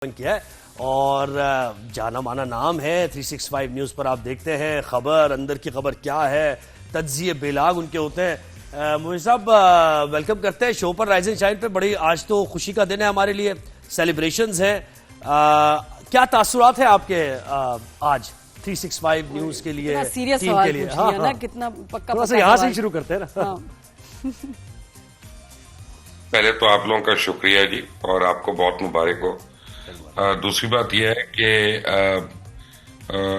किया है और जाना माना नाम है 365 न्यूज पर। आप देखते हैं खबर, अंदर की खबर क्या है, तज्जिए बेलाग उनके होते हैं। मोहित साहब वेलकम करते हैं शो पर राइजिंग शाइन पे। बड़ी आज तो खुशी का दिन है हमारे लिए, सेलिब्रेशंस हैं। क्या तासुरात है आपके आज 365 न्यूज के लिए, सीरियस टीम के लिए? हाँ, ना कितना पक्का थोड़ा सा यहाँ से शुरू करते हैं ना। हाँ। पहले तो आप लोगों का शुक्रिया जी, और आपको बहुत मुबारक हो। दूसरी बात यह है कि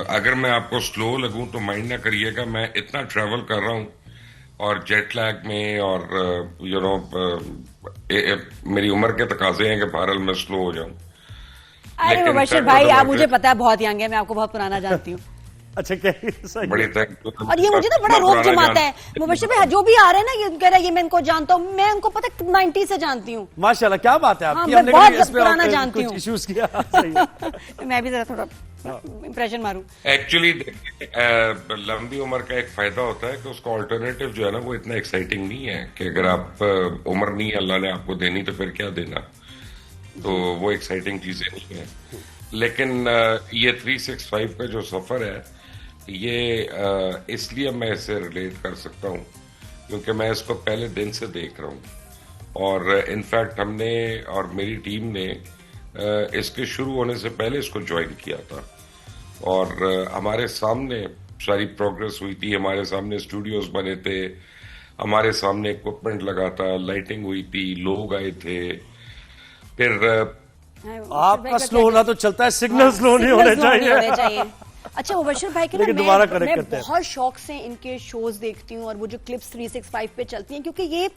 अगर मैं आपको स्लो लगूं तो माइंड ना करिएगा, मैं इतना ट्रैवल कर रहा हूं और जेट लैग में, और मेरी उम्र के तकाजे हैं कि बहरहाल मैं स्लो हो जाऊं। अरे मुबश्शिर भाई, आप मुझे पता है बहुत यंग है, मैं आपको बहुत पुराना जानती हूँ। अच्छा, बड़ी और ये मुझे ना बड़ा रोब जमाता है मुबश्शिर भाई, जो भी आ रहे हैं ना, ये कह रहा है ये मैं इनको जानता हूँ, मैं उनको पता 90 से जानती हूँ। माशाल्लाह, क्या बात है आपकी। हाँ, मैं बहुत पुराना जानती हूँ। इश्यूज किया। सही। मैं भी जरा थोड़ा इंप्रेशन मारूं। एक्चुअली लंबी उम्र का एक फायदा होता है कि उसका ऑल्टरनेटिव जो है ना वो इतना एक्साइटिंग नहीं है कि अगर आप उम्र नहीं अल्लाह ने आपको देनी तो फिर क्या देना, तो वो एक्साइटिंग चीजें नहीं है। लेकिन ये 365 का जो सफर है, ये इसलिए मैं इसे रिलेट कर सकता हूँ क्योंकि मैं इसको पहले दिन से देख रहा हूँ। और इनफैक्ट हमने और मेरी टीम ने इसके शुरू होने से पहले इसको ज्वाइन किया था, और हमारे सामने सारी प्रोग्रेस हुई थी, हमारे सामने स्टूडियोज बने थे, हमारे सामने इक्विपमेंट लगा था, लाइटिंग हुई थी, लोग आए थे। फिर आपका स्लो होना तो चलता है, सिग्नल स्लो नहीं होने चाहिए। अच्छा मुबश्शिर भाई के ना, मैं बहुत शौक से इनके शोज देखती हूँ और वो जो क्लिप्स 365 पे चलती हैं, क्योंकि ये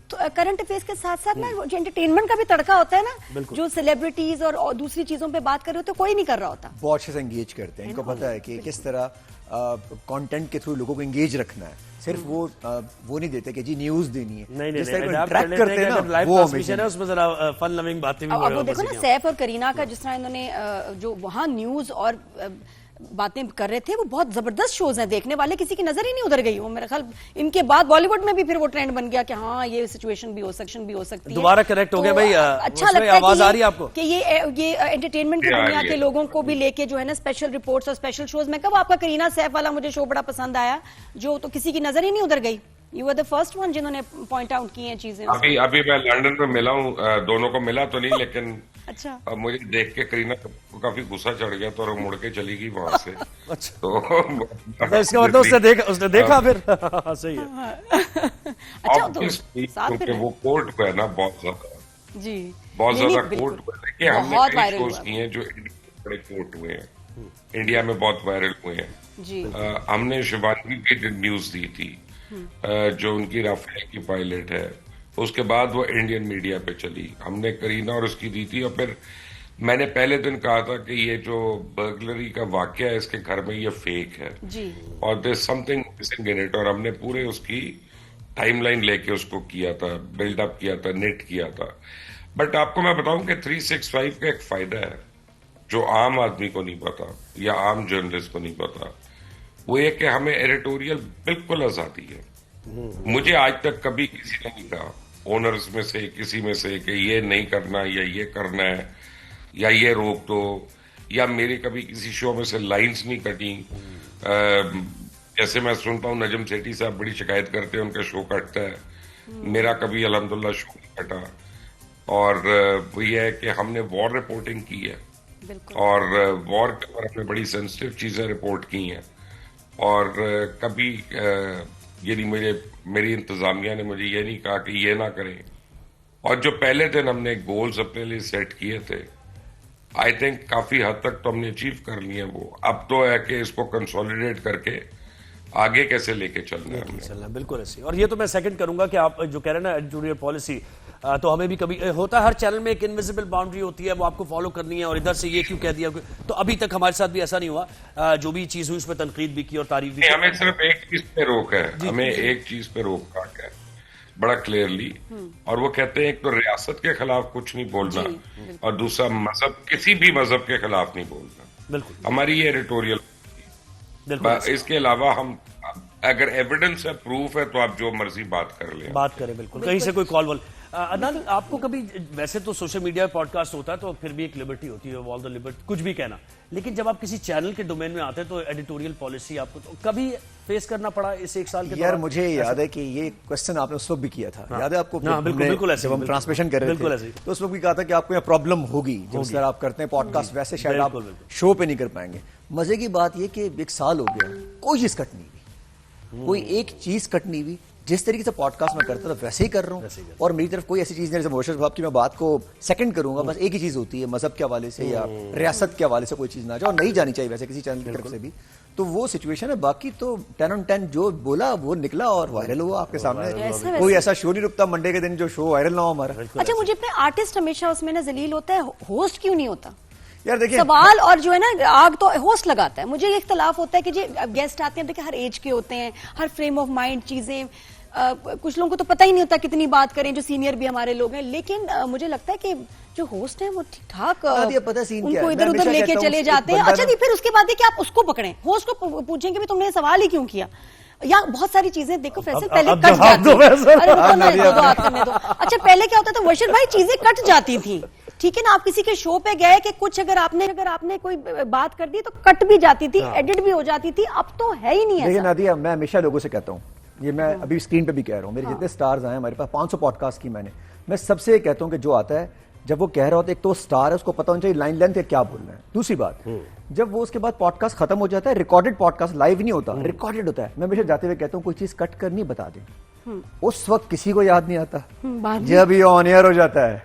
तो करंट अफेयर्स के साथ साथ ना जो एंटरटेनमेंट का भी तड़का होता है ना, जो सेलिब्रिटीज और दूसरी चीजों पे बात कर रहे होते कोई नहीं कर रहा होता। बहुत अच्छे से एंगेज करते हैं, इनको पता है कि किस तरह कंटेंट के थ्रू लोगों को एंगेज रखना है। सिर्फ वो नहीं देते कि जी न्यूज देनी है, नहीं, जिस तरह ट्रैक करते हैं ना, लाइव वो ट्रांसमिशन है, उसमें जरा फन लविंग बातें भी। अब वो देखो ना, सैफ और करीना का जिस तरह इन्होंने जो वहां न्यूज और बातें कर रहे थे, वो बहुत जबरदस्त शोज हैं, देखने वाले किसी की नजर ही नहीं उधर गई। वो मेरा ख्याल इनके बाद बॉलीवुड में भी फिर वो ट्रेंड बन गया कि हाँ ये सिचुएशन भी हो सकती है। दोबारा करेक्ट हो गया भाई। अच्छा लगता है आवाज आ रही है आपको कि ये एंटरटेनमेंट की दुनिया के लोगों को भी लेके जो है ना स्पेशल रिपोर्ट्स और स्पेशल शोज में। कब आपका करीना सैफ वाला मुझे शो बड़ा पसंद आया, जो तो किसी की नजर ही नहीं उधर गई। You are the first one जिन्होंने पॉइंट आउट की हैं चीजें। अभी मैं लंदन में मिला हूँ, दोनों को मिला तो नहीं, लेकिन अच्छा, अब मुझे देख के करीना को काफी गुस्सा चढ़ गया तो मुड़ के चली गई वहां से। अच्छा, तो इसका मतलब उसने देखा फिर। सही है। अच्छा, तो क्योंकि वो कोर्ट पे है ना बहुत ज्यादा जी, बहुत ज्यादा कोर्ट पे, देखिए हमने कई शोज किए हैं जो बड़े कोर्ट हुए हैं, इंडिया में बहुत वायरल हुए हैं जी। हमने शिवानगी की न्यूज दी थी, जो उनकी राफेल की पायलट है, उसके बाद वो इंडियन मीडिया पे चली, हमने करीना और उसकी दी थी। और फिर मैंने पहले दिन कहा था कि ये जो बर्गलरी का वाकया है इसके घर में ये फेक है जी, और there something missing in it, और हमने पूरे उसकी टाइमलाइन लेके उसको किया था, बिल्डअप किया था, नेट किया था। बट आपको मैं बताऊं कि 365 का एक फायदा है जो आम आदमी को नहीं पता या आम जर्नलिस्ट को नहीं पता, वो ये कि हमें एडिटोरियल बिल्कुल आजादी है। मुझे आज तक कभी किसी ने नहीं कहा, ओनर्स में से किसी में से, कि ये नहीं करना या ये करना है या ये रोक दो, या मेरी कभी किसी शो में से लाइंस नहीं कटी। जैसे मैं सुनता हूँ नजम सेठी साहब बड़ी शिकायत करते हैं, उनका शो कटता है, मेरा कभी अल्हम्दुलिल्लाह शो नहीं कटा। और वो ये है कि हमने वॉर रिपोर्टिंग की है, और वॉर के ऊपर हमने बड़ी सेंसिटिव चीजें रिपोर्ट की हैं, और कभी यानी मेरी इंतजामिया ने मुझे ये नहीं कहा कि ये ना करें। और जो पहले दिन हमने गोल्स अपने लिए सेट किए थे, आई थिंक काफी हद तक तो हमने अचीव कर लिए। वो अब तो है कि इसको कंसोलिडेट करके आगे कैसे लेके चलना है। बिल्कुल ऐसे। और ये तो मैं सेकंड करूंगा कि आप जो कह रहे हैं ना एडिटोरियल पॉलिसी, तो हमें भी कभी होता है, हर चैनल में एक इनविजिबल बाउंड्री होती है, वो आपको फॉलो करनी है, और इधर से ये क्यों कह दिया। तो अभी तक हमारे साथ भी ऐसा नहीं हुआ, जो भी चीज हुई उसमें तनकीद भी की और तारीफ भी। हमें सिर्फ एक चीज पे रोक है, हमें एक चीज पे रोक है बड़ा क्लियरली, और वो कहते हैं एक तो रियासत के खिलाफ कुछ नहीं बोलना, और दूसरा मजहब, किसी भी मजहब के खिलाफ नहीं बोलना। बिल्कुल हमारी ये एडिटोरियल। इसके अलावा हम अगर एविडेंस है, प्रूफ है, तो आप जो मर्जी बात कर लें, बात करें। बिल्कुल, कहीं से कोई कॉल वॉल अदनान, आपको कभी, वैसे तो सोशल मीडिया पॉडकास्ट होता है तो फिर भी एक लिबर्टी होती है, ऑल द लिबर्टी, कुछ भी कहना, लेकिन जब आप किसी चैनल के डोमेन में आते हैं तो एडिटोरियल पॉलिसी आपको तो कभी फेस करना पड़ा इस 1 साल के यार मुझे याद है कि ये क्वेश्चन आपने उस वक्त भी किया था, याद है आपको? बिल्कुल ऐसे, जब हम ट्रांसमिशन कर रहे थे तो उस वक्त भी कहा था कि आपको यहाँ प्रॉब्लम होगी जिस तरह आप करते हैं पॉडकास्ट, वैसे शायद आप शो पे नहीं कर पाएंगे। मजे की बात ये कि 1 साल हो गया, कोई चीज कट नहीं हुई, कोई एक चीज कट नहीं हुई। जिस तरीके से पॉडकास्ट में करता था वैसे ही कर रहा हूँ, और मेरी तरफ कोई ऐसी चीज नहीं, जैसे मोशर साहब की मैं बात को सेकंड करूंगा, बस एक ही चीज होती है, मजहब के हवाले से या रियासत के हवाले से कोई चीज ना जाए, और नहीं जानी चाहिए वैसे किसी चैनल की तरफ से भी। तो वो सिचुएशन है, बाकी तो 10 on 10 जो बोला वो निकला और वायरल हुआ आपके सामने। कोई ऐसा शो नहीं रुकता मंडे के दिन जो शो वायरल ना हो हमारा। अच्छा, मुझे अपने आर्टिस्ट हमेशा उसमें ना जलील होता है, होस्ट क्यों नहीं होता? यार देखिए, सवाल और जो है ना आग तो होस्ट लगाता है। मुझे ये इख्तलाफ होता है कि जी गेस्ट आते हैं, देखिए हर एज के होते हैं, हर फ्रेम ऑफ माइंड चीजें, कुछ लोगों को तो पता ही नहीं होता कितनी बात करें, जो सीनियर भी हमारे लोग हैं, लेकिन मुझे लगता है कि जो होस्ट हैं वो ठीक ठाक उनको इधर उधर लेके चले जाते हैं। अच्छा जी, फिर उसके बाद है कि आप उसको पकड़ें, होस्ट को पूछेंगे भी तुमने सवाल ही क्यों किया, या बहुत सारी चीजें देखो फैसल पहले कट जाती थी। अरे रुको ना, बात करने दो। अच्छा, पहले क्या होता था वर्षद भाई, चीजें कट जाती थी, ठीक है ना? आप किसी के शो पे गए कि कुछ अगर आपने कोई बात कर दी तो कट भी जाती थी, एडिट भी हो जाती थी, अब तो है ही नहीं है। देखिए नादिया, मैं हमेशा लोगों से कहता हूँ, ये मैं अभी स्क्रीन पे भी कह रहा हूँ, मेरे जितने स्टार्स आए हमारे पास 500 पॉडकास्ट की मैं सबसे ये कहता हूँ कि जो आता है, जब वो कह रहा होता है, एक तो स्टार है, उसको पता होना चाहिए लाइन लेंथ क्या बोलना है। दूसरी बात, जब वो उसके बाद पॉडकास्ट खत्म हो जाता है, रिकॉर्डेड पॉडकास्ट लाइव नहीं होता, रिकॉर्डेड होता है, मैं हमेशा जाते हुए कहता हूँ कोई चीज कट करनी बता दें। उस वक्त किसी को याद नहीं आता, जब ये ऑन एयर हो जाता है,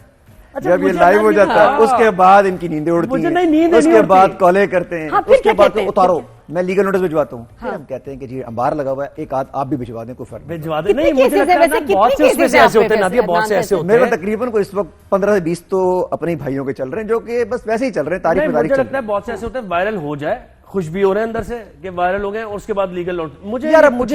जब ये लाइव हो जाता है, उसके बाद इनकी नींदें उड़ती हैं, उसके बाद कॉलें करते हैं, उसके बाद तो उतारो, मैं लीगल नोटिस भिजवाता हूँ, फिर हम कहते हैं कि जी अंबार लगा हुआ है, एक आध आप भी भिजवा दें, कोई फर्क भिजवा दें। नहीं, मुझे लगता है बहुत से उसमें से ऐसे होते हैं नादिया, बहुत से ऐसे होते हैं। मेरे तकरीबन को इस वक्त 15 से 20 तो अपने भाइयों के चल रहे हैं, जो कि बस वैसे ही चल रहे हैं, तारीफ पे तारीफ। मुझे लगता है बहुत से ऐसे होते हैं वायरल हो जाए, खुश भी हो रहे हैं अंदर से कि वायरल हो गए, और उसके बाद लीगल नोटिस। मुझे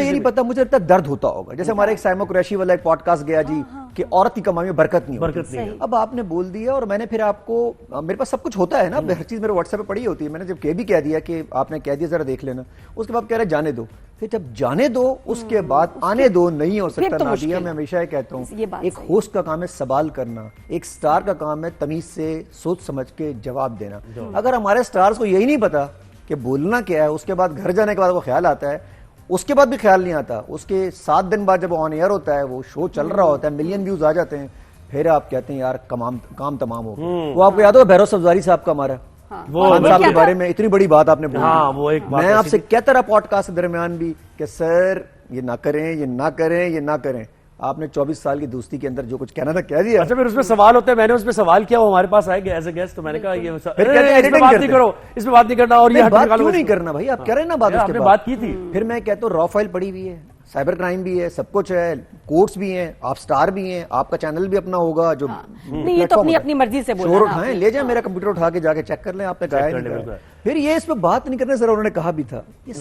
ये नहीं पता, मुझे लगता है दर्द होता होगा। जैसे हमारे एक साइमो कुरैशी वाला एक पॉडकास्ट गया जी कि औरत की कमाई में बरकत नहीं होती। अब आपने बोल दिया और मैंने फिर आपको, मेरे पास सब कुछ होता है ना, हर चीज मेरे व्हाट्सएप पे पड़ी होती है, मैंने जब भी कह दिया कि आपने कह दिया जरा देख लेना, उसके बाद कह रहे जाने दो, फिर जब जाने दो उसके बाद आने दो, नहीं हो सकता नादिया। मैं हमेशा ये कहता हूँ, एक होस्ट का काम है सवाल करना, एक स्टार का काम है तमीज से सोच समझ के जवाब देना। अगर हमारे स्टार्स को यही नहीं पता कि बोलना क्या है, उसके बाद घर जाने के बाद वो ख्याल आता है, उसके बाद भी ख्याल नहीं आता, उसके 7 दिन बाद जब ऑन एयर होता है, वो शो चल रहा होता है, मिलियन व्यूज आ जाते हैं, फिर आप कहते हैं यार काम तमाम हो गया। वो आपको याद होगा भैरव सब्जारी साहब का हमारा खान साहब के बारे में इतनी बड़ी बात आपने बोली। वो एक बात मैं आपसे कहता रहा पॉडकास्ट के दरमियान भी कि सर ये ना करें, ये ना करें, ये ना करें। आपने 24 साल की दोस्ती के अंदर जो कुछ कहना था कह दिया। अच्छा, फिर उसमें सवाल होते हैं, मैंने उसमें सवाल किया, वो हमारे पास आए एज ए गेस्ट, तो मैंने कहा ये इसमें बात नहीं करो, इसमें बात नहीं करना, और ये बात क्यों नहीं करना भाई, आप कह रहे हैं ना बात, आपने बात की थी। फिर मैं कहता हूँ रॉ फाइल पड़ी हुई है, साइबर क्राइम भी है, सब कुछ है, कोर्ट्स भी हैं, आप स्टार भी हैं, आपका चैनल भी अपना होगा, जो नहीं, ये तो अपनी मर्जी से बोलना, शोर उठाएं, ले जाए मेरा कंप्यूटर उठा के जाके चेक कर लें, आपने कहा नहीं कहा। फिर ये इस पे बात नहीं करने, सर उन्होंने कहा भी था, ये